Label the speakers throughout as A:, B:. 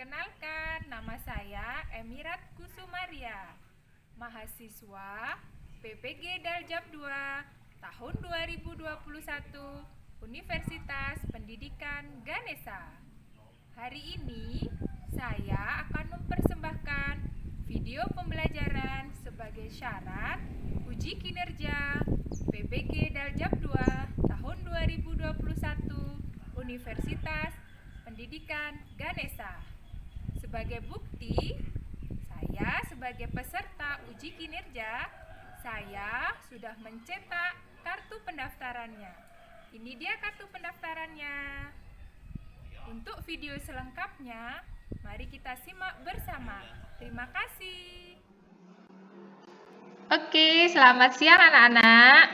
A: Perkenalkan, nama saya Emirat Kusumaria, mahasiswa PPG Daljab 2 tahun 2021 Universitas Pendidikan Ganesha. Hari ini saya akan mempersembahkan video pembelajaran sebagai syarat uji kinerja PPG Daljab 2 tahun 2021 Universitas Pendidikan Ganesha. Sebagai bukti, saya sebagai peserta uji kinerja, saya sudah mencetak kartu pendaftarannya. Ini dia kartu pendaftarannya. Untuk video selengkapnya, mari kita simak bersama. Terima kasih. Oke, selamat siang anak-anak.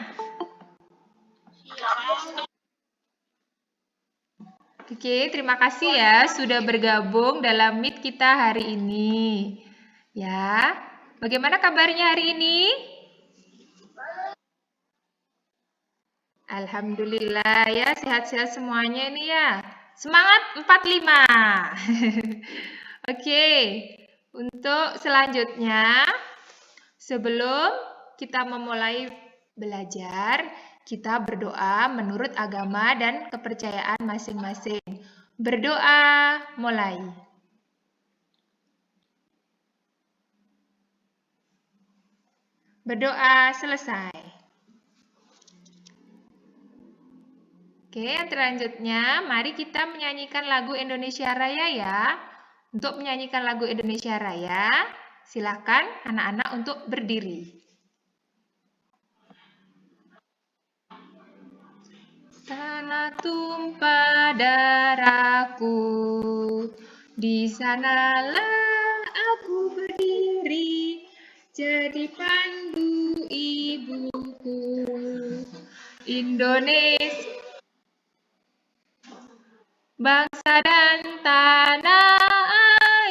A: Oke, terima kasih ya sudah bergabung dalam Meet kita hari ini. Ya, bagaimana kabarnya hari ini? Alhamdulillah ya, sehat-sehat semuanya ini ya. Semangat 45. Oke, untuk selanjutnya, sebelum kita memulai belajar, kita berdoa menurut agama dan kepercayaan masing-masing. Berdoa mulai. Berdoa selesai. Oke, yang selanjutnya mari kita menyanyikan lagu Indonesia Raya ya. Untuk menyanyikan lagu Indonesia Raya, silakan anak-anak untuk berdiri. Tanah tumpah darahku, di sanalah aku berdiri, jadi pandu ibuku. Indonesia, bangsa dan tanah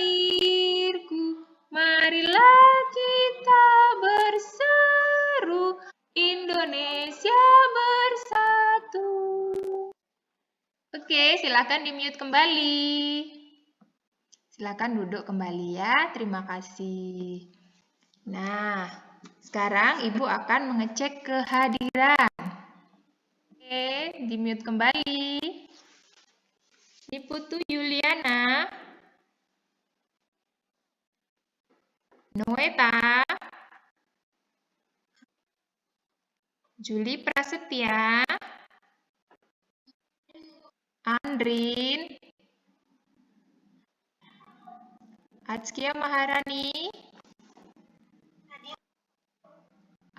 A: airku, marilah kita berseru, Indonesia bersatu. Oke, silakan di-mute kembali. Silakan duduk kembali ya, terima kasih. Nah, sekarang Ibu akan mengecek kehadiran. Oke, di-mute kembali. Niputu Yuliana, Noeta, Juli Prasetya, Andrin, Atskia Maharani,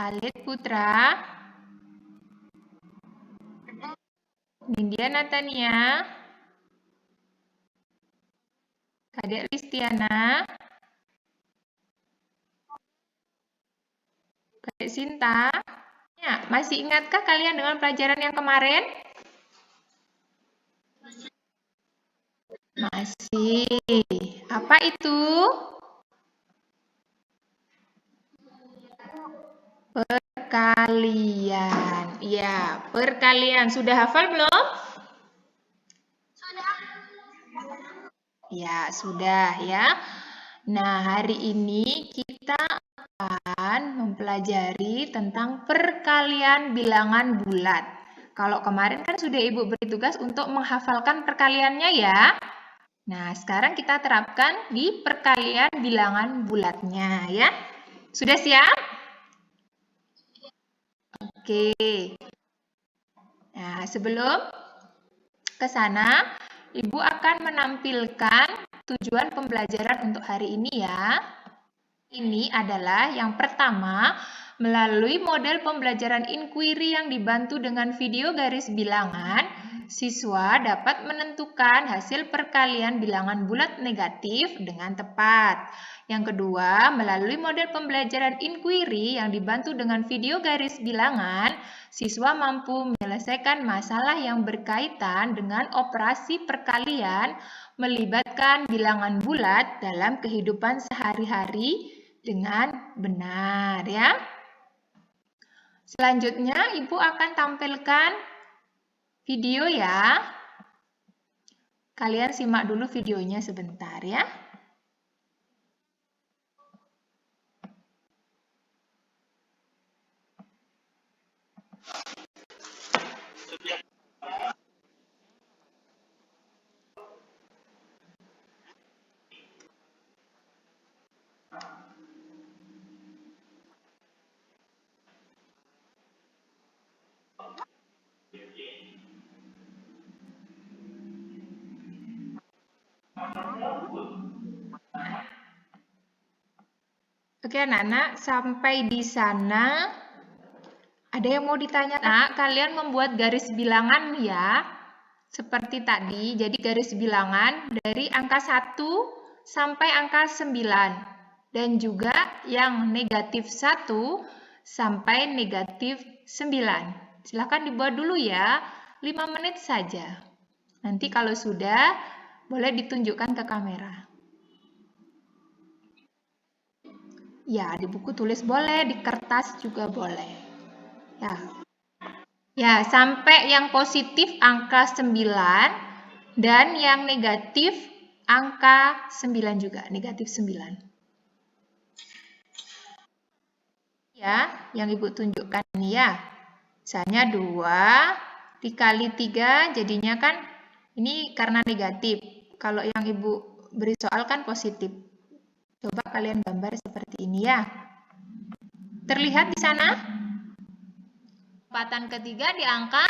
A: Alit Putra, Nindya Natania, Kadek Listiana, Kadek Sinta. Ya, masih ingatkah kalian dengan pelajaran yang kemarin? Masih. Apa itu? Perkalian. Ya, perkalian. Sudah hafal belum? Ya, sudah ya. Nah, hari ini kita akan mempelajari tentang perkalian bilangan bulat. Kalau kemarin kan sudah Ibu beri tugas untuk menghafalkan perkaliannya ya. Nah, sekarang kita terapkan di perkalian bilangan bulatnya ya. Sudah siap? Oke. Nah, sebelum ke sana, Ibu akan menampilkan tujuan pembelajaran untuk hari ini ya. Ini adalah yang pertama, melalui model pembelajaran inquiry yang dibantu dengan video garis bilangan, siswa dapat menentukan hasil perkalian bilangan bulat negatif dengan tepat. Yang kedua, melalui model pembelajaran inquiry yang dibantu dengan video garis bilangan, siswa mampu menyelesaikan masalah yang berkaitan dengan operasi perkalian melibatkan bilangan bulat dalam kehidupan sehari-hari dengan benar ya. Selanjutnya Ibu akan tampilkan video ya. Kalian simak dulu videonya sebentar ya. Oke anak-anak, sampai di sana ada yang mau ditanya? Nah, kalian membuat garis bilangan ya, seperti tadi. Jadi garis bilangan dari angka 1 sampai angka 9. Dan juga yang negatif 1 sampai negatif 9. Silahkan dibuat dulu ya, 5 menit saja. Nanti kalau sudah, boleh ditunjukkan ke kamera. Ya, di buku tulis boleh, di kertas juga boleh. Ya, sampai yang positif angka 9 dan yang negatif angka 9 juga, negatif 9. Ya, yang Ibu tunjukkan ini ya. Misalnya 2 dikali 3 jadinya kan ini karena negatif. Kalau yang Ibu beri soal kan positif. Coba kalian gambar seperti ini ya. Terlihat di sana? Lompatan ketiga di angka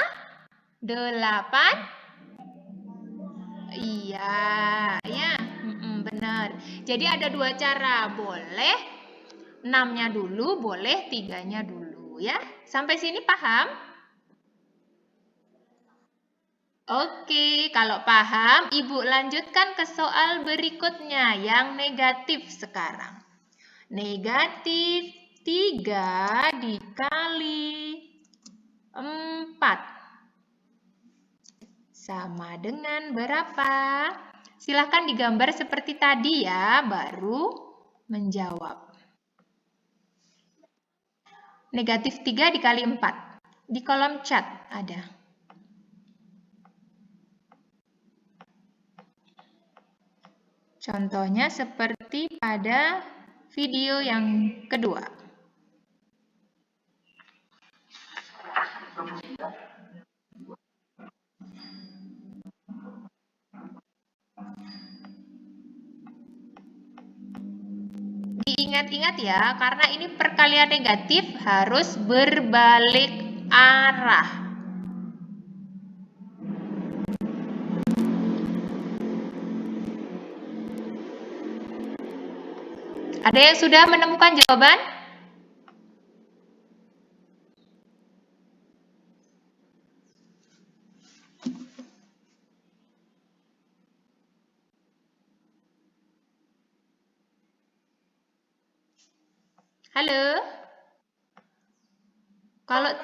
A: 8. Iya, ya, benar. Jadi ada 2 cara. Boleh 6-nya dulu, boleh 3-nya dulu ya. Sampai sini paham? Oke, kalau paham, Ibu lanjutkan ke soal berikutnya yang negatif sekarang. Negatif 3 dikali 4 sama dengan berapa? Silahkan digambar seperti tadi ya, baru menjawab. Negatif 3 dikali 4. Di kolom chat ada. Contohnya seperti pada video yang kedua. Diingat-ingat ya, karena ini perkalian negatif harus berbalik arah. Ada yang sudah menemukan jawaban? Halo? Kalau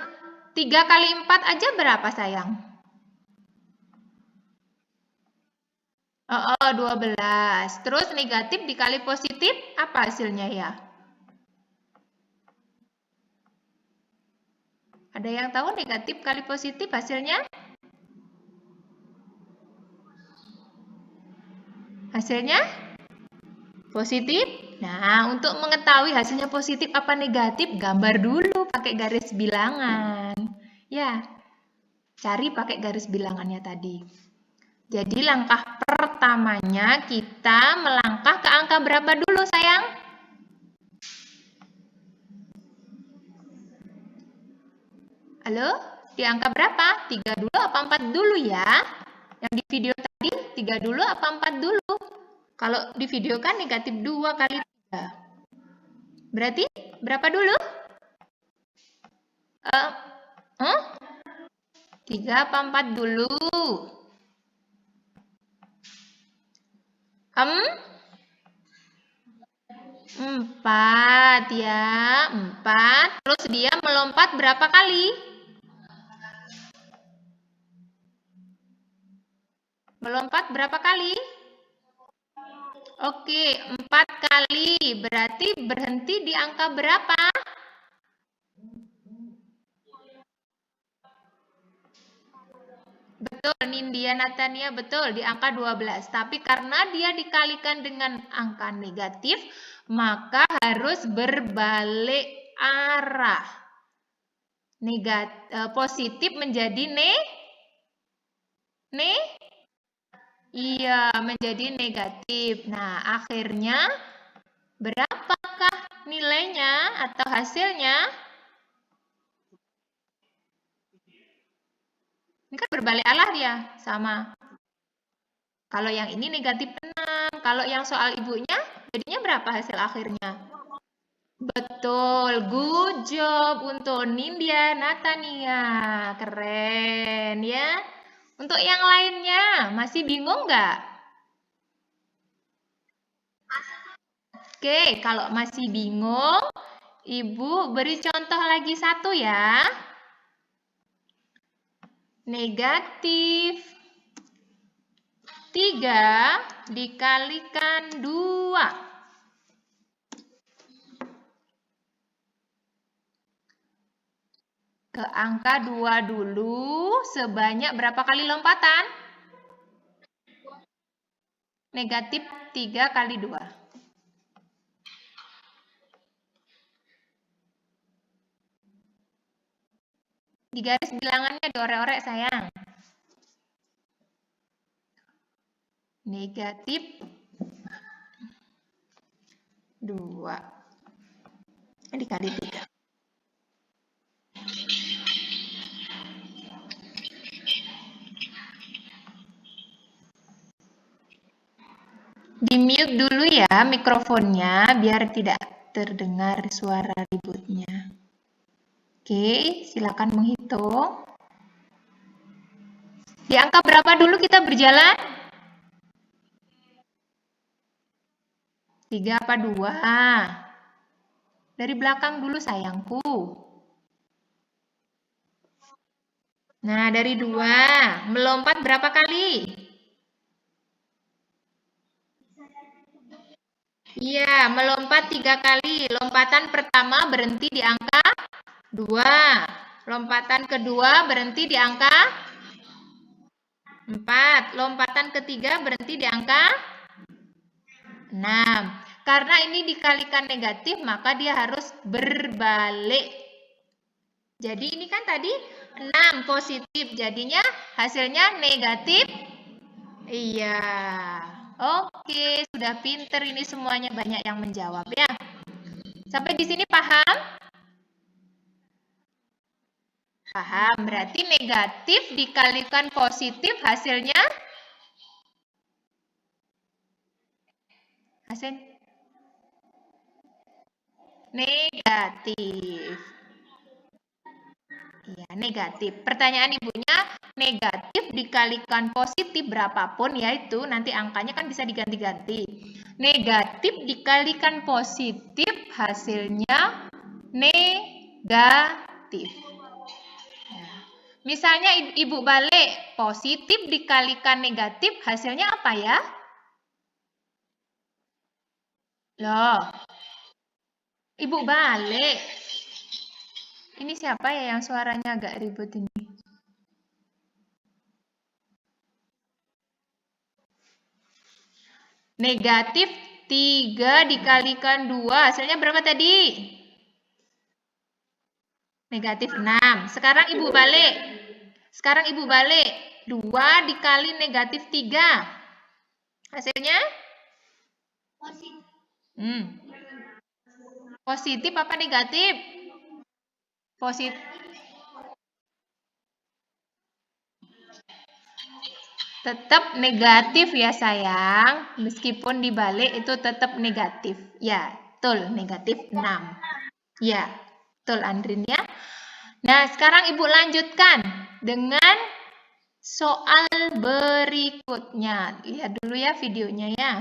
A: 3 kali 4 aja berapa sayang? 12. Terus negatif dikali positif, apa hasilnya ya? Ada yang tahu negatif kali positif hasilnya? Hasilnya? Positif? Nah, untuk mengetahui hasilnya positif apa negatif, gambar dulu pakai garis bilangan. Ya, cari pakai garis bilangannya tadi. Jadi langkah pertamanya kita melangkah ke angka berapa dulu sayang? Halo? Di angka berapa? 3 dulu apa 4 dulu ya? Yang di video tadi 3 dulu apa 4 dulu? Kalau di video kan negatif 2 kali 3. Berarti berapa dulu? 3 apa 4 dulu? 4 ya. 4. Terus dia melompat berapa kali? Melompat berapa kali? Oke, 4 kali. Berarti berhenti di angka berapa? betul. Nindya Natania betul di angka 12. Tapi karena dia dikalikan dengan angka negatif, maka harus berbalik arah. Positif menjadi iya, menjadi negatif. Nah, akhirnya berapakah nilainya atau hasilnya? Ini kan berbalik arah dia, sama. Kalau yang ini negatif 6. Kalau yang soal ibunya, jadinya berapa hasil akhirnya? Betul, good job untuk Nindya Natania. Keren ya. Untuk yang lainnya, masih bingung nggak? Oke, kalau masih bingung, Ibu beri contoh lagi satu ya. Negatif 3 dikalikan 2. Ke angka 2 dulu, sebanyak berapa kali lompatan? Negatif 3 kali 2. Di garis bilangannya diorek-orek sayang. Negatif 2 dikali 3. Di-mute dulu ya mikrofonnya biar tidak terdengar suara ributnya. Oke, silakan menghitung. Di angka berapa dulu kita berjalan? 3 apa 2? Dari belakang dulu sayangku. Nah, dari 2. Melompat berapa kali? Iya, melompat 3 kali. Lompatan pertama berhenti di angka 2. Lompatan kedua berhenti di angka 4. Lompatan ketiga berhenti di angka 6. Karena ini dikalikan negatif, maka dia harus berbalik. Jadi ini kan tadi 6 positif, jadinya hasilnya negatif. Iya. Oke, sudah pinter ini semuanya, banyak yang menjawab ya. Sampai di sini paham? Paham, berarti negatif dikalikan positif hasilnya negatif. Iya, negatif. Pertanyaan ibunya, negatif dikalikan positif berapapun, yaitu nanti angkanya kan bisa diganti-ganti. Negatif dikalikan positif, hasilnya negatif. Ya. Misalnya ibu balik, positif dikalikan negatif, hasilnya apa ya? Loh, ibu balik. Ini siapa ya yang suaranya agak ribut ini? Negatif 3 dikalikan 2. Hasilnya berapa tadi? Negatif 6. Sekarang ibu balik. 2 dikali negatif 3. Hasilnya? Positif apa negatif? Positif. Tetap negatif ya sayang. Meskipun dibalik itu tetap negatif. Ya, betul. Negatif 6. Ya, betul Andrin ya. Nah, sekarang ibu lanjutkan dengan soal berikutnya. Lihat dulu ya videonya ya.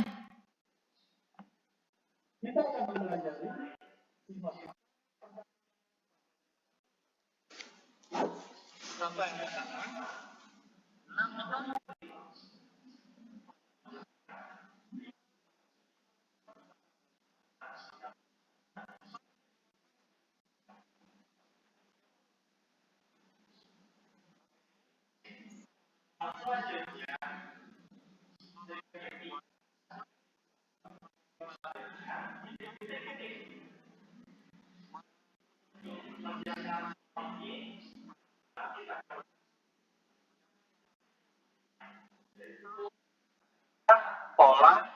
B: Pola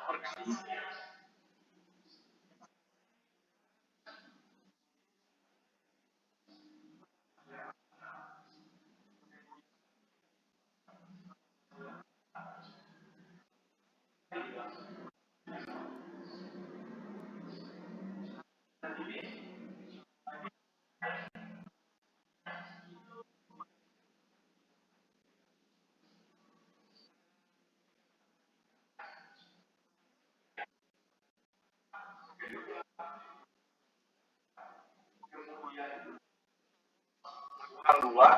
B: dua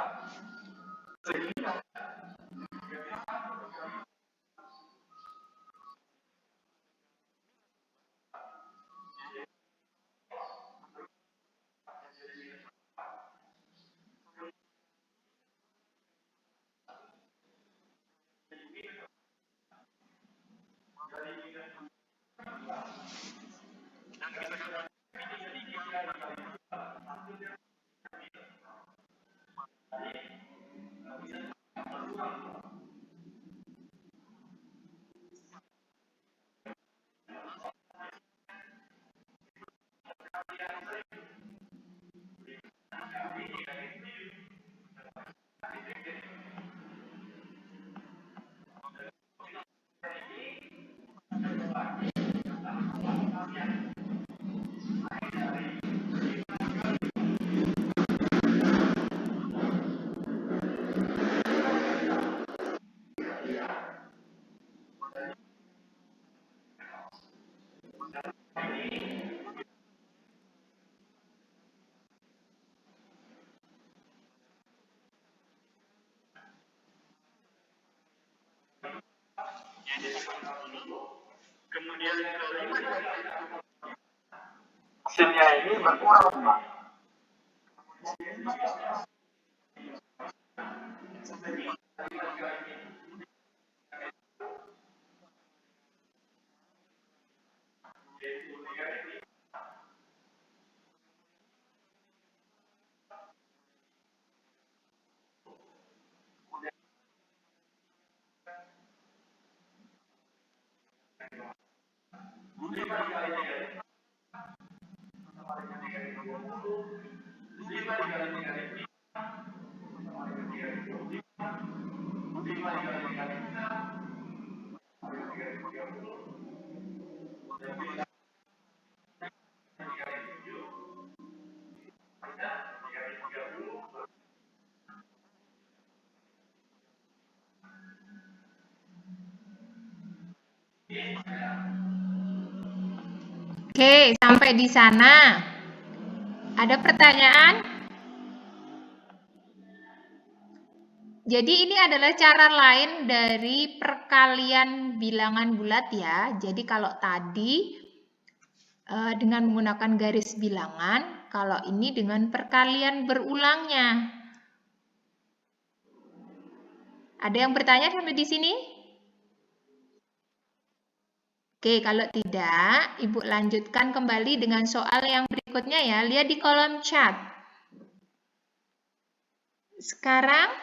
B: kemudian hasilnya ini berkurang, Pak.
A: Oke, sampai di sana. Ada pertanyaan? Jadi ini adalah cara lain dari perkalian bilangan bulat ya. Jadi kalau tadi dengan menggunakan garis bilangan, kalau ini dengan perkalian berulangnya. Ada yang bertanya sampai di sini? Oke, kalau tidak, Ibu lanjutkan kembali dengan soal yang berikutnya ya. Lihat di kolom chat. Sekarang,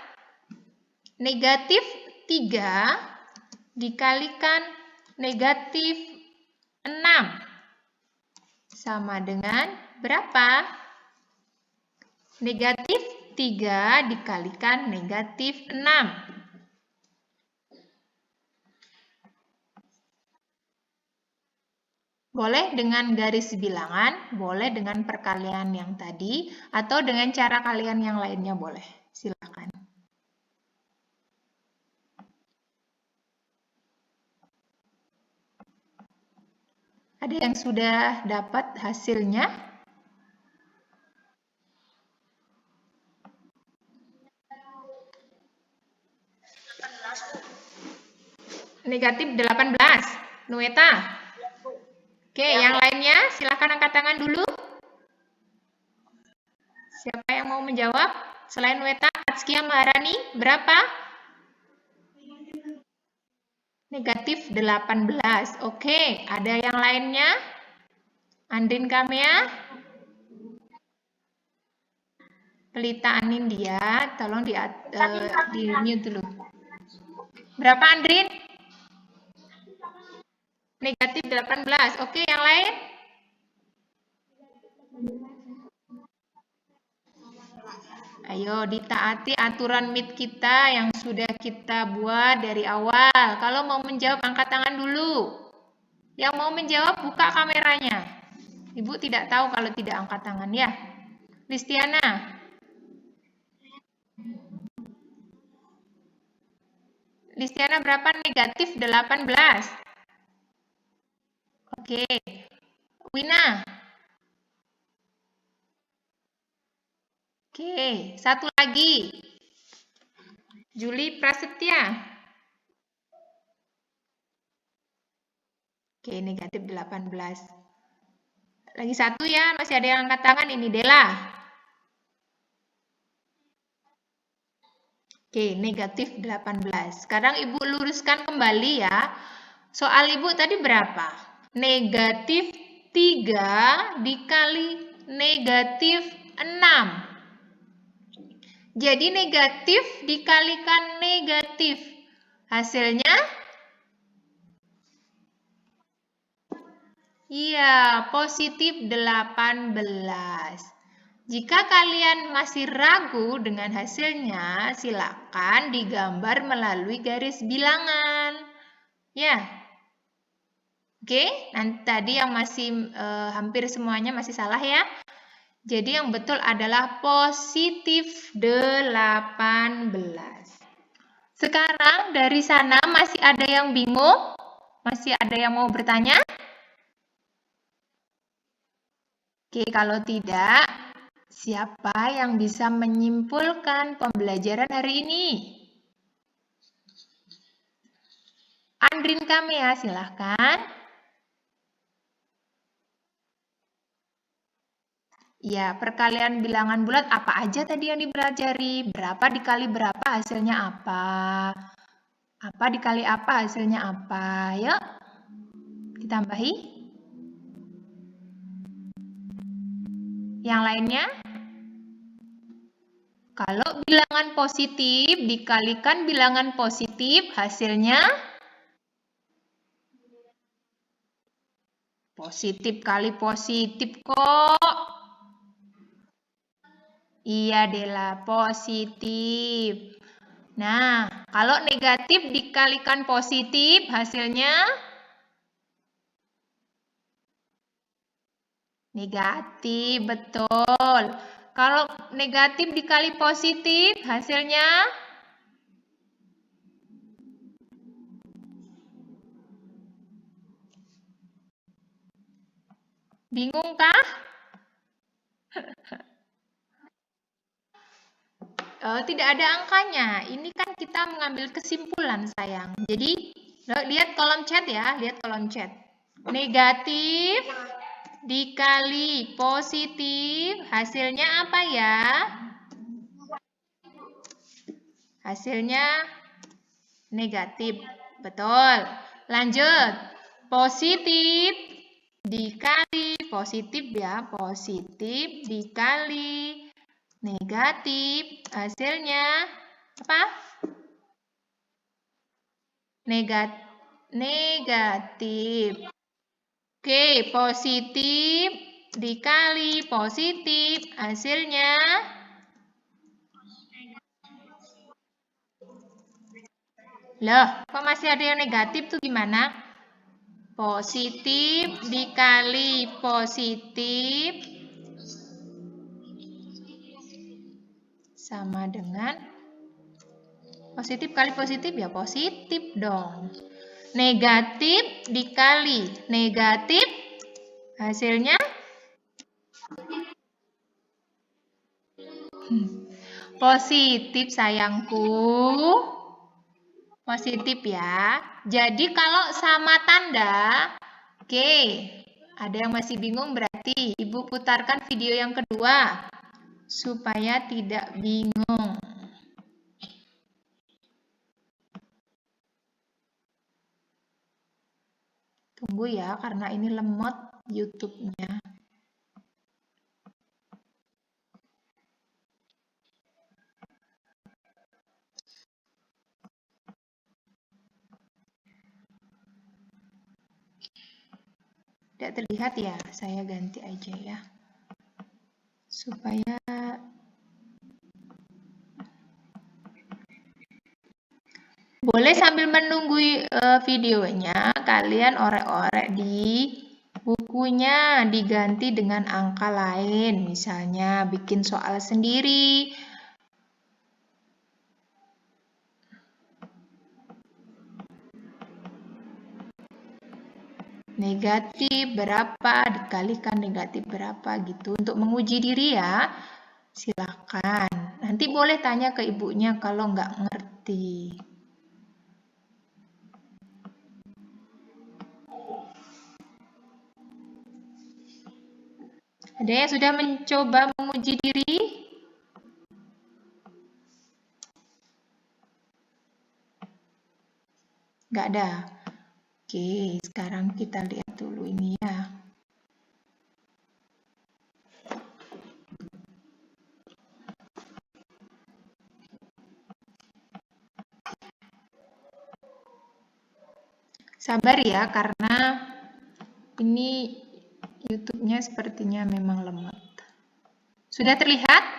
A: negatif 3 dikalikan negatif 6 sama dengan berapa? Negatif 3 dikalikan negatif 6. Boleh dengan garis bilangan, boleh dengan perkalian yang tadi, atau dengan cara kalian yang lainnya boleh. Silakan. Ada yang sudah dapat hasilnya? Negatif 18. Nueta? Oke, yang lainnya silakan angkat tangan dulu. Siapa yang mau menjawab? Selain Nueta, Atskia Maharani, berapa? Negatif 18. Oke, ada yang lainnya? Andrin Kamea? Pelita Anindya, tolong di mute dulu. Berapa Andrin? Negatif 18. Oke, yang lain? Ayo ditaati aturan meet kita yang sudah kita buat dari awal. Kalau mau menjawab angkat tangan dulu. Yang mau menjawab buka kameranya. Ibu tidak tahu kalau tidak angkat tangan ya. Listiana. Listiana berapa? Negatif 18. Oke. Wina. Oke, satu lagi. Juli Prasetya. Oke, negatif 18. Lagi satu ya, masih ada yang angkat tangan, ini Dela. Oke, negatif 18. Sekarang Ibu luruskan kembali ya. Soal Ibu tadi berapa? Negatif 3 dikali negatif 6. Jadi negatif dikalikan negatif. Hasilnya? Iya, positif 18. Jika kalian masih ragu dengan hasilnya, silakan digambar melalui garis bilangan. Ya. Oke, nanti tadi yang masih hampir semuanya masih salah ya. Jadi yang betul adalah positif 18. Sekarang dari sana masih ada yang bingung? Masih ada yang mau bertanya? Oke, kalau tidak, siapa yang bisa menyimpulkan pembelajaran hari ini? Andrin Kamea, silahkan. Ya, perkalian bilangan bulat apa aja tadi yang dipelajari? Berapa dikali berapa hasilnya apa? Apa dikali apa hasilnya apa? Yuk, ditambahi. Yang lainnya? Kalau bilangan positif dikalikan bilangan positif, hasilnya positif kali positif kok. Iya, Dela, positif. Nah, kalau negatif dikalikan positif, hasilnya negatif, betul. Kalau negatif dikali positif, hasilnya bingung kah? Tidak ada angkanya. Ini kan kita mengambil kesimpulan, sayang. Jadi, lihat kolom chat ya, lihat kolom chat. Negatif dikali positif, hasilnya apa ya? Hasilnya negatif. Betul. Lanjut. Positif dikali positif ya, positif dikali negatif, hasilnya apa? Negatif. Oke, positif dikali positif, hasilnya loh, kok masih ada yang negatif tuh gimana? Positif dikali positif sama dengan positif kali positif ya positif dong. Negatif dikali negatif, hasilnya positif sayangku. Positif ya. Jadi kalau sama tanda, oke. Ada yang masih bingung berarti Ibu putarkan video yang kedua supaya tidak bingung. Tunggu ya, karena ini lemot YouTube-nya. Tidak terlihat ya, saya ganti aja ya. Supaya boleh sambil menunggu videonya, kalian orek-orek di bukunya, diganti dengan angka lain. Misalnya bikin soal sendiri. Negatif berapa dikalikan negatif berapa gitu. Untuk menguji diri ya, silakan. Nanti boleh tanya ke ibunya kalau nggak ngerti. Ada yang sudah mencoba menguji diri? Nggak ada. Oke, sekarang kita lihat dulu ini ya. Sabar ya, karena ini YouTube-nya sepertinya memang lemot. Sudah terlihat?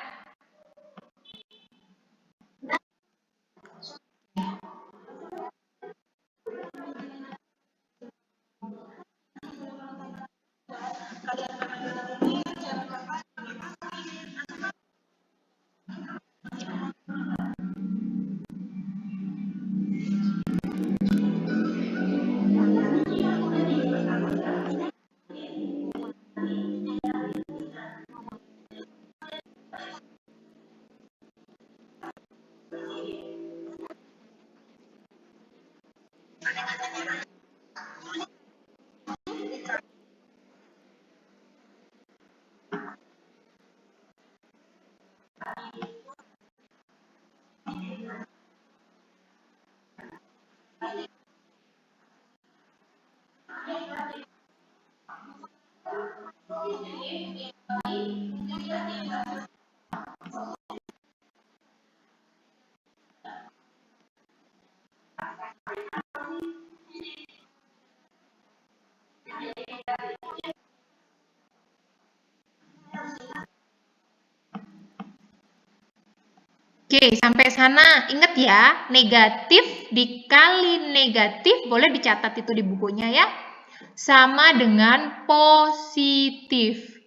A: Oke, sampai sana ingat ya, negatif dikali negatif, boleh dicatat itu di bukunya ya, sama dengan positif.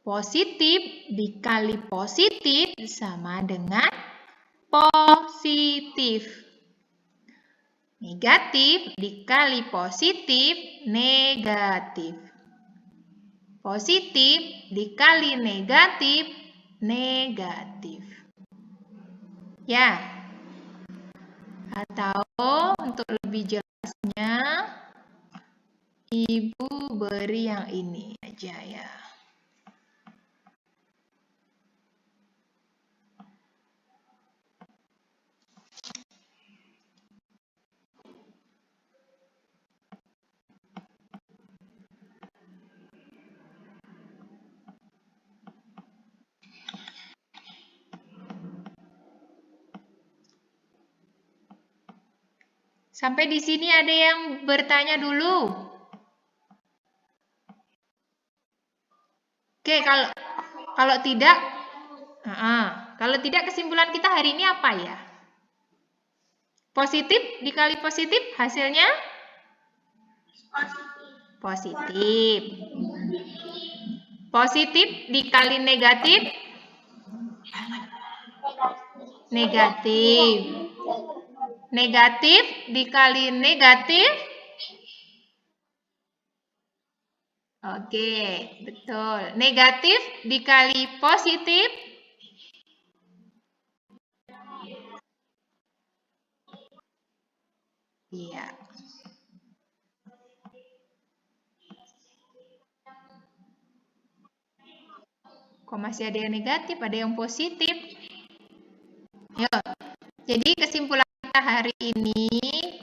A: Positif dikali positif sama dengan positif. Negatif dikali positif, negatif. Positif dikali negatif, negatif. Ya, atau untuk lebih jelasnya, Ibu beri yang ini aja ya. Sampai di sini ada yang bertanya dulu? Oke, kalau tidak, kesimpulan kita hari ini apa ya? Positif dikali positif hasilnya? Positif. Positif dikali negatif? Negatif. Negatif dikali negatif? Oke, betul. Negatif dikali positif? Iya. Kok masih ada yang negatif, ada yang positif? Yuk. Jadi kesimpulan kita hari ini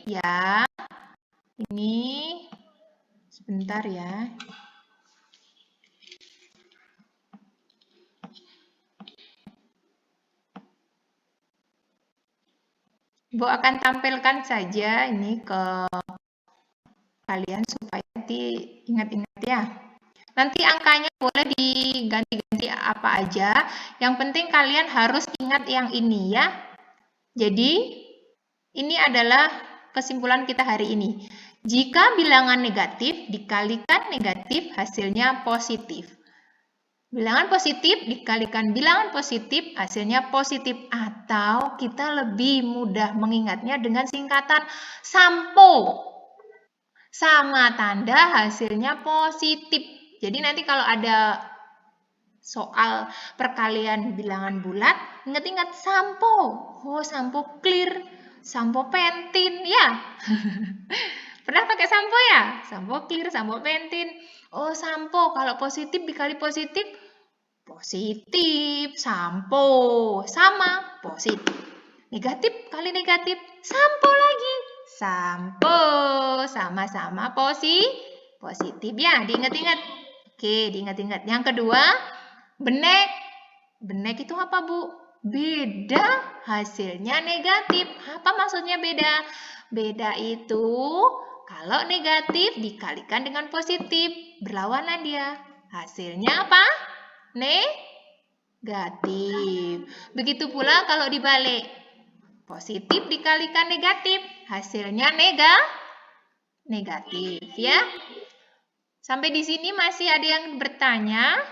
A: ya, Ini sebentar ya. Ibu akan tampilkan saja ini ke kalian supaya diingat-ingat ya. Nanti angkanya boleh diganti-ganti apa aja. Yang penting kalian harus ingat yang ini ya. Jadi ini adalah kesimpulan kita hari ini. Jika bilangan negatif dikalikan negatif, hasilnya positif. Bilangan positif dikalikan bilangan positif, hasilnya positif. Atau kita lebih mudah mengingatnya dengan singkatan SAMPO. Sama tanda hasilnya positif. Jadi nanti kalau ada soal perkalian bilangan bulat, ingat-ingat SAMPO. Oh, SAMPO clear, SAMPO pentin, ya. Pernah pakai sampo ya? Sampo clear, sampo pentin. Oh, sampo kalau positif dikali positif, positif. Sampo sama positif. Negatif kali negatif, sampo lagi. Sampo sama-sama positif ya, diingat-ingat. Oke, diingat-ingat. Yang kedua, benek. Benek itu apa, Bu? Beda, hasilnya negatif. Apa maksudnya beda? Beda itu kalau negatif dikalikan dengan positif, berlawanan dia. Hasilnya apa? Negatif. Begitu pula kalau dibalik. Positif dikalikan negatif, hasilnya negatif ya. Sampai di sini masih ada yang bertanya?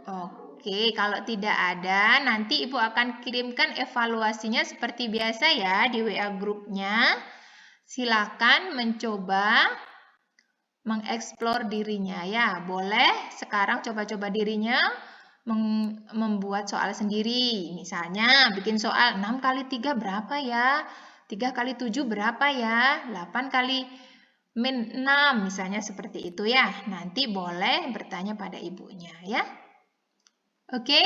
A: Oke, kalau tidak ada, nanti Ibu akan kirimkan evaluasinya seperti biasa ya di WA grupnya. Silakan mencoba mengeksplor dirinya ya. Boleh sekarang coba-coba dirinya membuat soal sendiri. Misalnya bikin soal 6 kali 3 berapa ya? 3 kali 7 berapa ya? 8 kali min 6 misalnya seperti itu ya. Nanti boleh bertanya pada ibunya ya. Oke?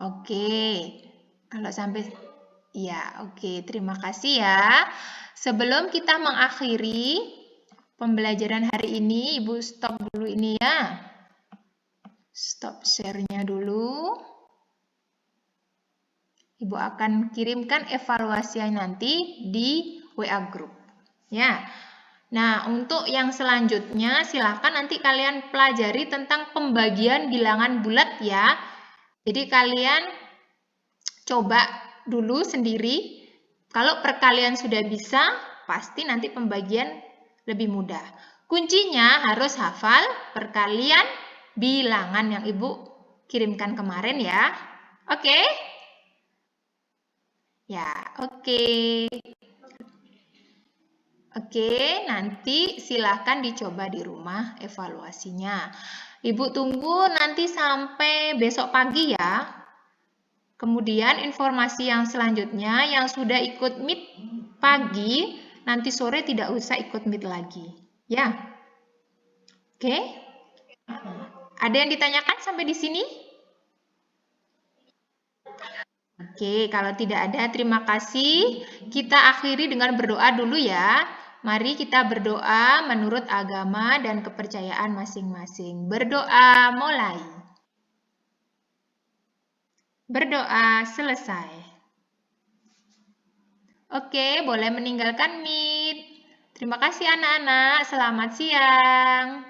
A: Oke. Kalau sampai ya, oke. Terima kasih ya. Sebelum kita mengakhiri pembelajaran hari ini, Ibu stop dulu ini ya. Stop share-nya dulu. Ibu akan kirimkan evaluasinya nanti di WA group. Ya. Nah, untuk yang selanjutnya silahkan nanti kalian pelajari tentang pembagian bilangan bulat ya. Jadi kalian coba dulu sendiri. Kalau perkalian sudah bisa, pasti nanti pembagian lebih mudah. Kuncinya harus hafal perkalian bilangan yang Ibu kirimkan kemarin ya. Oke? Ya, oke. Oke, nanti silahkan dicoba di rumah evaluasinya. Ibu tunggu nanti sampai besok pagi ya. Kemudian informasi yang selanjutnya yang sudah ikut meet pagi, nanti sore tidak usah ikut meet lagi. Ya. Oke. Ada yang ditanyakan sampai di sini? Oke, kalau tidak ada, terima kasih. Kita akhiri dengan berdoa dulu ya. Mari kita berdoa menurut agama dan kepercayaan masing-masing. Berdoa mulai. Berdoa selesai. Oke, boleh meninggalkan Meet. Terima kasih anak-anak. Selamat siang.